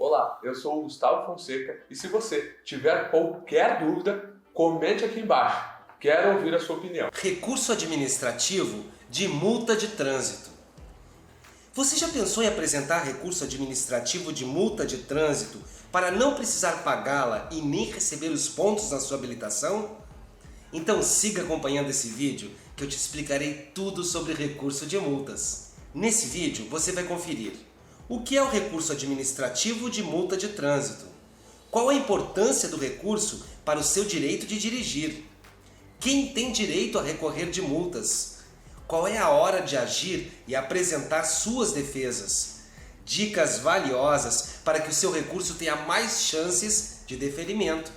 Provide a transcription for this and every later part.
Olá, eu sou o Gustavo Fonseca e se você tiver qualquer dúvida, comente aqui embaixo. Quero ouvir a sua opinião. Recurso administrativo de multa de trânsito. Você já pensou em apresentar recurso administrativo de multa de trânsito para não precisar pagá-la e nem receber os pontos na sua habilitação? Então siga acompanhando esse vídeo que eu te explicarei tudo sobre recurso de multas. Nesse vídeo você vai conferir o que é o recurso administrativo de multa de trânsito, qual a importância do recurso para o seu direito de dirigir, quem tem direito a recorrer de multas, qual é a hora de agir e apresentar suas defesas, dicas valiosas para que o seu recurso tenha mais chances de deferimento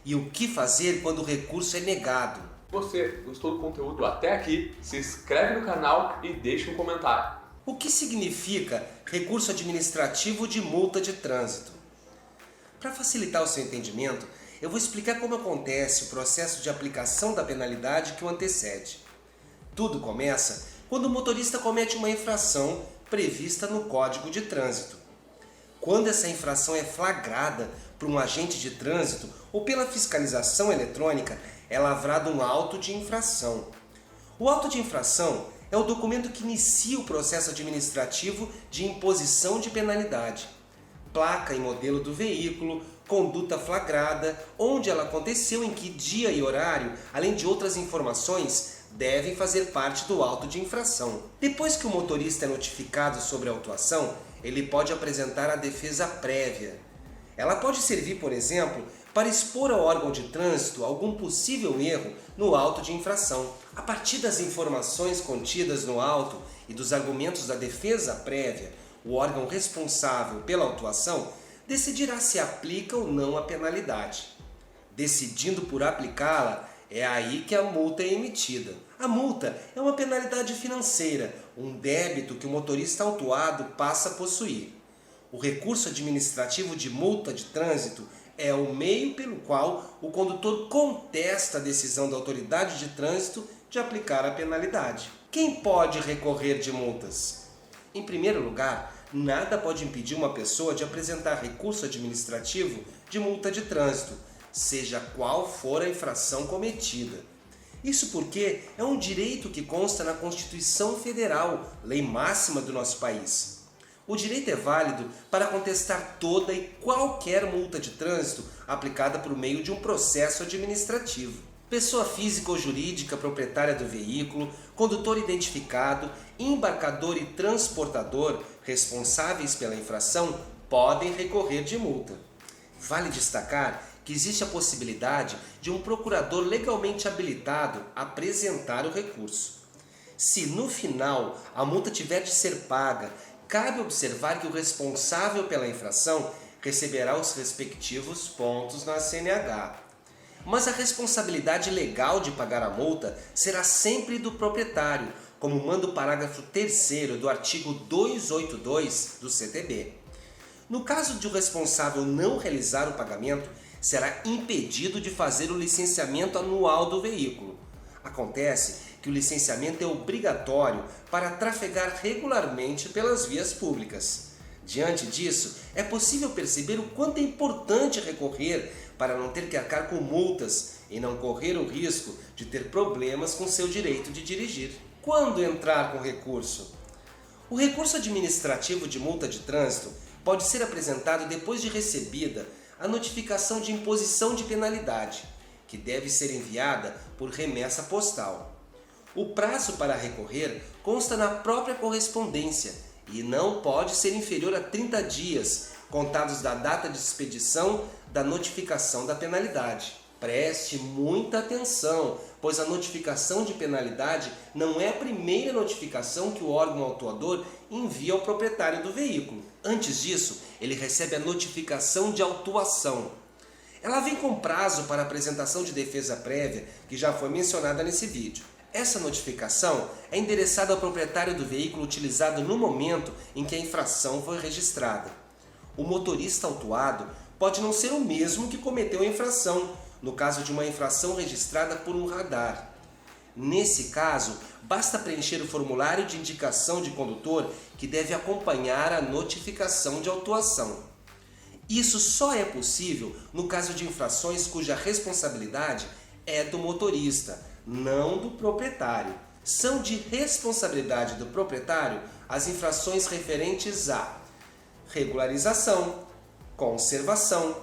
e o que fazer quando o recurso é negado. Se você gostou do conteúdo até aqui, se inscreve no canal e deixa um comentário. O que significa recurso administrativo de multa de trânsito? Para facilitar o seu entendimento, eu vou explicar como acontece o processo de aplicação da penalidade que o antecede. Tudo começa quando o motorista comete uma infração prevista no Código de Trânsito. Quando essa infração é flagrada por um agente de trânsito ou pela fiscalização eletrônica, é lavrado um auto de infração. O auto de infração é o documento que inicia o processo administrativo de imposição de penalidade. Placa e modelo do veículo, conduta flagrada, onde ela aconteceu, em que dia e horário, além de outras informações, devem fazer parte do auto de infração. Depois que o motorista é notificado sobre a autuação, ele pode apresentar a defesa prévia. Ela pode servir, por exemplo, para expor ao órgão de trânsito algum possível erro no auto de infração. A partir das informações contidas no auto e dos argumentos da defesa prévia, o órgão responsável pela autuação decidirá se aplica ou não a penalidade. Decidindo por aplicá-la, é aí que a multa é emitida. A multa é uma penalidade financeira, um débito que o motorista autuado passa a possuir. O recurso administrativo de multa de trânsito é o meio pelo qual o condutor contesta a decisão da autoridade de trânsito de aplicar a penalidade. Quem pode recorrer de multas? Em primeiro lugar, nada pode impedir uma pessoa de apresentar recurso administrativo de multa de trânsito, seja qual for a infração cometida. Isso porque é um direito que consta na Constituição Federal, lei máxima do nosso país. O direito é válido para contestar toda e qualquer multa de trânsito aplicada por meio de um processo administrativo. Pessoa física ou jurídica proprietária do veículo, condutor identificado, embarcador e transportador responsáveis pela infração podem recorrer de multa. Vale destacar que existe a possibilidade de um procurador legalmente habilitado apresentar o recurso. Se no final a multa tiver de ser paga, cabe observar que o responsável pela infração receberá os respectivos pontos na CNH. Mas a responsabilidade legal de pagar a multa será sempre do proprietário, como manda o parágrafo 3º do artigo 282 do CTB. No caso de o responsável não realizar o pagamento, será impedido de fazer o licenciamento anual do veículo. Acontece que o licenciamento é obrigatório para trafegar regularmente pelas vias públicas. Diante disso, é possível perceber o quanto é importante recorrer para não ter que arcar com multas e não correr o risco de ter problemas com seu direito de dirigir. Quando entrar com recurso? O recurso administrativo de multa de trânsito pode ser apresentado depois de recebida a notificação de imposição de penalidade, que deve ser enviada por remessa postal. O prazo para recorrer consta na própria correspondência e não pode ser inferior a 30 dias, contados da data de expedição da notificação da penalidade. Preste muita atenção, pois a notificação de penalidade não é a primeira notificação que o órgão autuador envia ao proprietário do veículo. Antes disso, ele recebe a notificação de autuação. Ela vem com prazo para apresentação de defesa prévia, que já foi mencionada nesse vídeo. Essa notificação é endereçada ao proprietário do veículo utilizado no momento em que a infração foi registrada. O motorista autuado pode não ser o mesmo que cometeu a infração, no caso de uma infração registrada por um radar. Nesse caso, basta preencher o formulário de indicação de condutor que deve acompanhar a notificação de autuação. Isso só é possível no caso de infrações cuja responsabilidade é do motorista, não do proprietário. São de responsabilidade do proprietário as infrações referentes a regularização, conservação,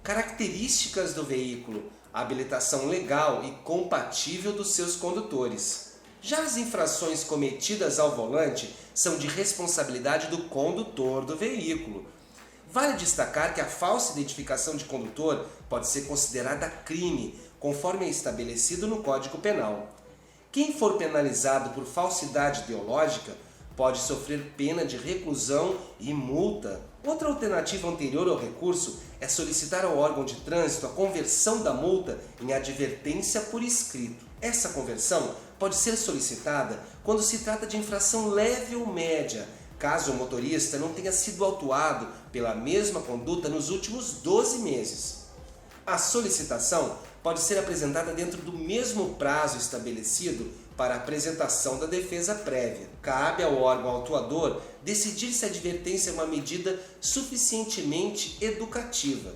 características do veículo, habilitação legal e compatível dos seus condutores. Já as infrações cometidas ao volante são de responsabilidade do condutor do veículo. Vale destacar que a falsa identificação de condutor pode ser considerada crime, conforme é estabelecido no Código Penal. Quem for penalizado por falsidade ideológica pode sofrer pena de reclusão e multa. Outra alternativa anterior ao recurso é solicitar ao órgão de trânsito a conversão da multa em advertência por escrito. Essa conversão pode ser solicitada quando se trata de infração leve ou média, caso o motorista não tenha sido autuado pela mesma conduta nos últimos 12 meses. A solicitação pode ser apresentada dentro do mesmo prazo estabelecido para a apresentação da defesa prévia. Cabe ao órgão autuador decidir se a advertência é uma medida suficientemente educativa.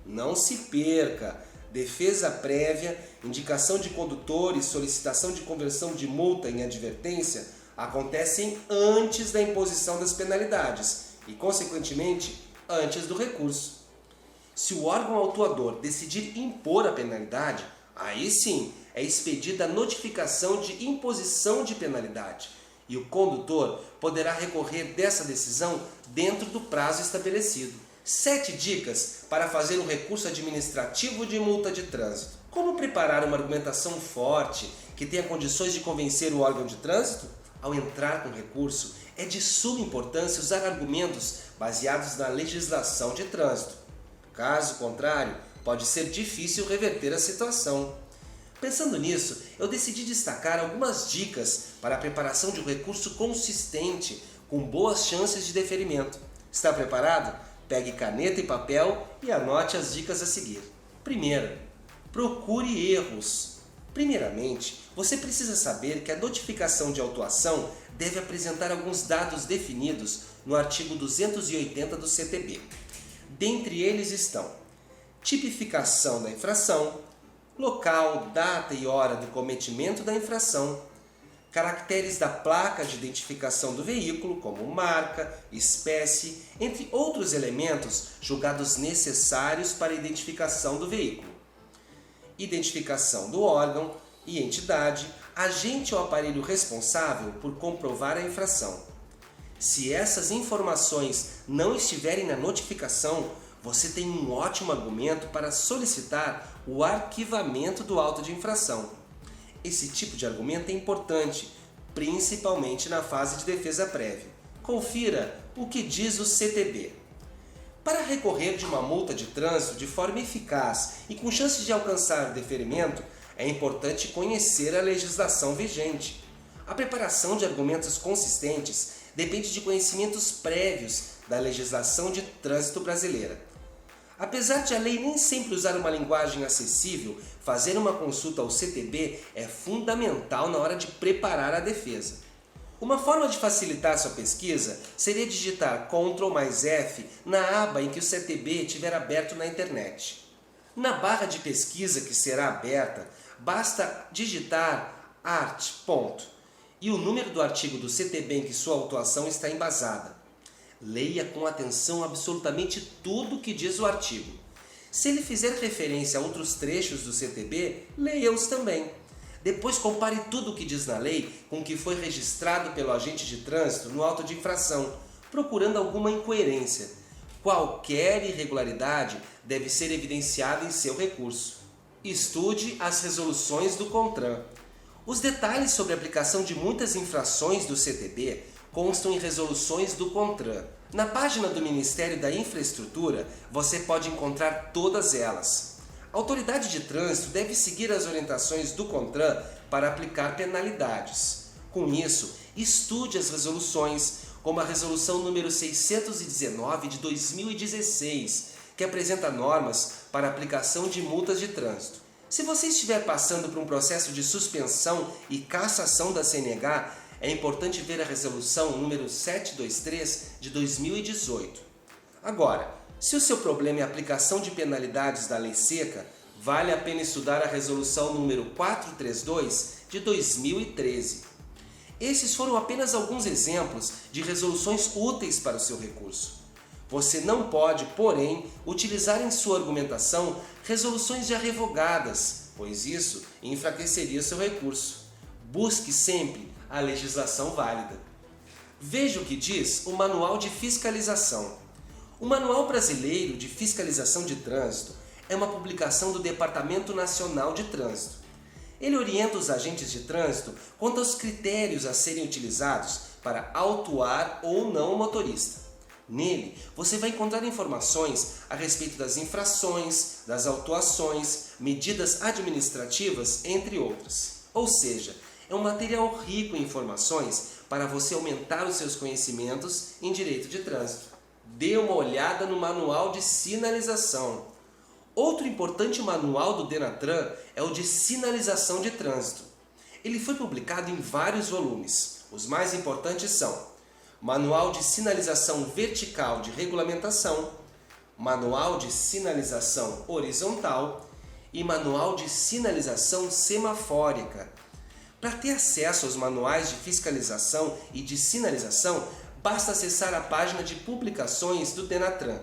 Não se perca! Defesa prévia, indicação de condutor e solicitação de conversão de multa em advertência acontecem antes da imposição das penalidades e, consequentemente, antes do recurso. Se o órgão autuador decidir impor a penalidade, aí sim é expedida a notificação de imposição de penalidade e o condutor poderá recorrer dessa decisão dentro do prazo estabelecido. 7 dicas para fazer um recurso administrativo de multa de trânsito. Como preparar uma argumentação forte que tenha condições de convencer o órgão de trânsito? Ao entrar com recurso, é de suma importância usar argumentos baseados na legislação de trânsito. Caso contrário, pode ser difícil reverter a situação. Pensando nisso, eu decidi destacar algumas dicas para a preparação de um recurso consistente, com boas chances de deferimento. Está preparado? Pegue caneta e papel e anote as dicas a seguir. Primeiro, procure erros. Primeiramente, você precisa saber que a notificação de autuação deve apresentar alguns dados definidos no artigo 280 do CTB. Dentre eles estão tipificação da infração, local, data e hora do cometimento da infração, caracteres da placa de identificação do veículo, como marca, espécie, entre outros elementos julgados necessários para a identificação do veículo, identificação do órgão e entidade, agente ou aparelho responsável por comprovar a infração. Se essas informações não estiverem na notificação, você tem um ótimo argumento para solicitar o arquivamento do auto de infração. Esse tipo de argumento é importante, principalmente na fase de defesa prévia. Confira o que diz o CTB. Para recorrer de uma multa de trânsito de forma eficaz e com chances de alcançar o deferimento, é importante conhecer a legislação vigente. A preparação de argumentos consistentes depende de conhecimentos prévios da legislação de trânsito brasileira. Apesar de a lei nem sempre usar uma linguagem acessível, fazer uma consulta ao CTB é fundamental na hora de preparar a defesa. Uma forma de facilitar sua pesquisa seria digitar Ctrl+F na aba em que o CTB estiver aberto na internet. Na barra de pesquisa que será aberta, basta digitar art. E o número do artigo do CTB em que sua autuação está embasada. Leia com atenção absolutamente tudo o que diz o artigo. Se ele fizer referência a outros trechos do CTB, leia-os também. Depois compare tudo o que diz na lei com o que foi registrado pelo agente de trânsito no auto de infração, procurando alguma incoerência. Qualquer irregularidade deve ser evidenciada em seu recurso. Estude as resoluções do CONTRAN. Os detalhes sobre a aplicação de muitas infrações do CTB constam em resoluções do CONTRAN. Na página do Ministério da Infraestrutura, você pode encontrar todas elas. A autoridade de trânsito deve seguir as orientações do CONTRAN para aplicar penalidades. Com isso, estude as resoluções, como a resolução número 619 de 2016, que apresenta normas para aplicação de multas de trânsito. Se você estiver passando por um processo de suspensão e cassação da CNH, é importante ver a resolução número 723 de 2018. Agora, Se o seu problema é a aplicação de penalidades da Lei Seca, vale a pena estudar a Resolução número 432 de 2013. Esses foram apenas alguns exemplos de resoluções úteis para o seu recurso. Você não pode, porém, utilizar em sua argumentação resoluções já revogadas, pois isso enfraqueceria seu recurso. Busque sempre a legislação válida. Veja o que diz o Manual de Fiscalização. O Manual Brasileiro de Fiscalização de Trânsito é uma publicação do Departamento Nacional de Trânsito. Ele orienta os agentes de trânsito quanto aos critérios a serem utilizados para autuar ou não o motorista. Nele, você vai encontrar informações a respeito das infrações, das autuações, medidas administrativas, entre outras. Ou seja, é um material rico em informações para você aumentar os seus conhecimentos em direito de trânsito. Dê uma olhada no Manual de Sinalização. Outro importante manual do Denatran é o de Sinalização de Trânsito. Ele foi publicado em vários volumes. Os mais importantes são Manual de Sinalização Vertical de Regulamentação, Manual de Sinalização Horizontal e Manual de Sinalização Semafórica. Para ter acesso aos manuais de fiscalização e de sinalização, basta acessar a página de publicações do Denatran.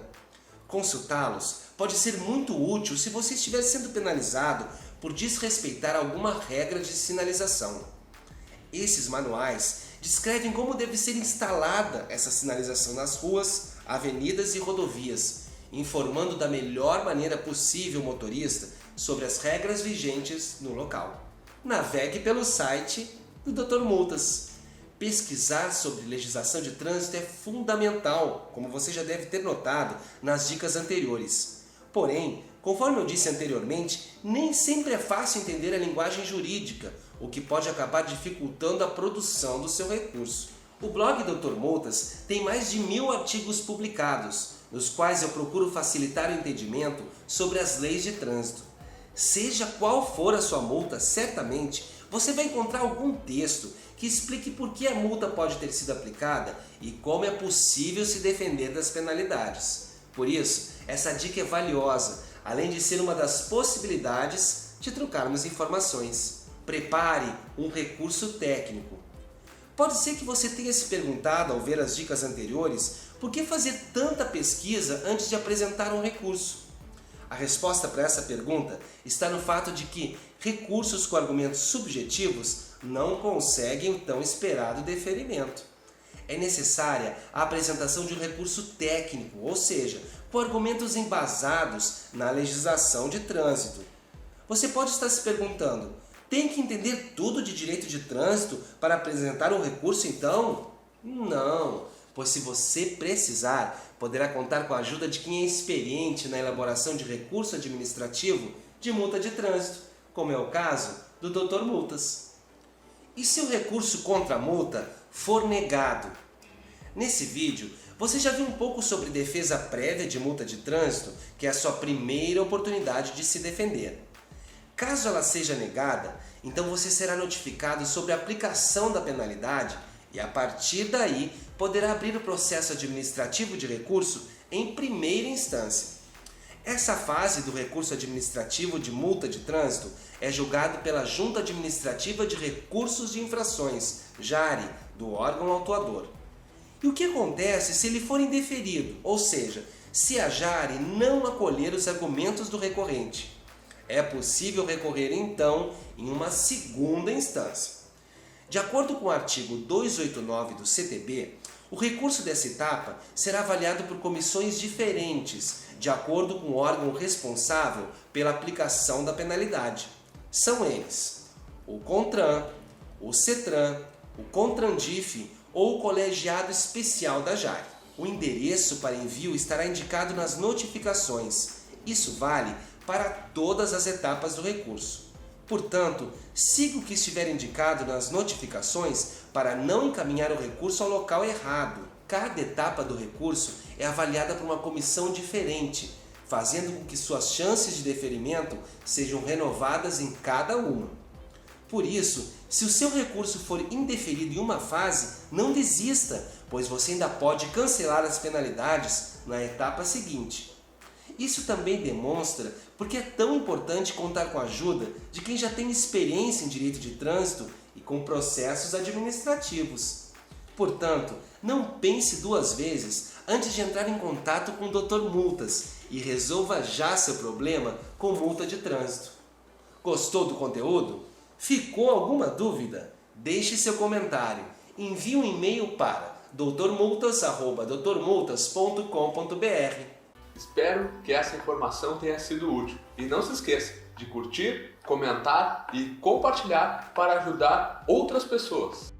Consultá-los pode ser muito útil se você estiver sendo penalizado por desrespeitar alguma regra de sinalização. Esses manuais descrevem como deve ser instalada essa sinalização nas ruas, avenidas e rodovias, informando da melhor maneira possível o motorista sobre as regras vigentes no local. Navegue pelo site do Dr. Multas. Pesquisar sobre legislação de trânsito é fundamental, como você já deve ter notado nas dicas anteriores. Porém, conforme eu disse anteriormente, nem sempre é fácil entender a linguagem jurídica, o que pode acabar dificultando a produção do seu recurso. O blog Dr. Multas tem mais de 1000 artigos publicados, nos quais eu procuro facilitar o entendimento sobre as leis de trânsito. Seja qual for a sua multa, certamente você vai encontrar algum texto que explique por que a multa pode ter sido aplicada e como é possível se defender das penalidades. Por isso, essa dica é valiosa, além de ser uma das possibilidades de trocarmos informações. Prepare um recurso técnico. Pode ser que você tenha se perguntado ao ver as dicas anteriores por que fazer tanta pesquisa antes de apresentar um recurso. A resposta para essa pergunta está no fato de que recursos com argumentos subjetivos não conseguem o tão esperado deferimento. É necessária a apresentação de um recurso técnico, ou seja, com argumentos embasados na legislação de trânsito. Você pode estar se perguntando, tem que entender tudo de direito de trânsito para apresentar um recurso então? Não, pois se você precisar, poderá contar com a ajuda de quem é experiente na elaboração de recurso administrativo de multa de trânsito, como é o caso do Dr. Multas. E se o recurso contra a multa for negado? Nesse vídeo, você já viu um pouco sobre defesa prévia de multa de trânsito, que é a sua primeira oportunidade de se defender. Caso ela seja negada, então você será notificado sobre a aplicação da penalidade e, a partir daí, poderá abrir o processo administrativo de recurso em primeira instância. Essa fase do recurso administrativo de multa de trânsito é julgado pela Junta Administrativa de Recursos de Infrações, JARI, do órgão autuador. E o que acontece se ele for indeferido, ou seja, se a JARI não acolher os argumentos do recorrente? É possível recorrer então em uma segunda instância. De acordo com o artigo 289 do CTB, o recurso dessa etapa será avaliado por comissões diferentes, de acordo com o órgão responsável pela aplicação da penalidade. São eles: o CONTRAN, o CETRAN, o CONTRANDIF ou o colegiado especial da JARI. O endereço para envio estará indicado nas notificações. Isso vale para todas as etapas do recurso. Portanto, siga o que estiver indicado nas notificações para não encaminhar o recurso ao local errado. Cada etapa do recurso é avaliada por uma comissão diferente, fazendo com que suas chances de deferimento sejam renovadas em cada uma. Por isso, se o seu recurso for indeferido em uma fase, não desista, pois você ainda pode cancelar as penalidades na etapa seguinte. Isso também demonstra porque é tão importante contar com a ajuda de quem já tem experiência em direito de trânsito e com processos administrativos. Portanto, não pense duas vezes antes de entrar em contato com o Dr. Multas e resolva já seu problema com multa de trânsito. Gostou do conteúdo? Ficou alguma dúvida? Deixe seu comentário. Envie um e-mail para doutormultas@doutormultas.com.br. Espero que essa informação tenha sido útil. E não se esqueça de curtir, comentar e compartilhar para ajudar outras pessoas.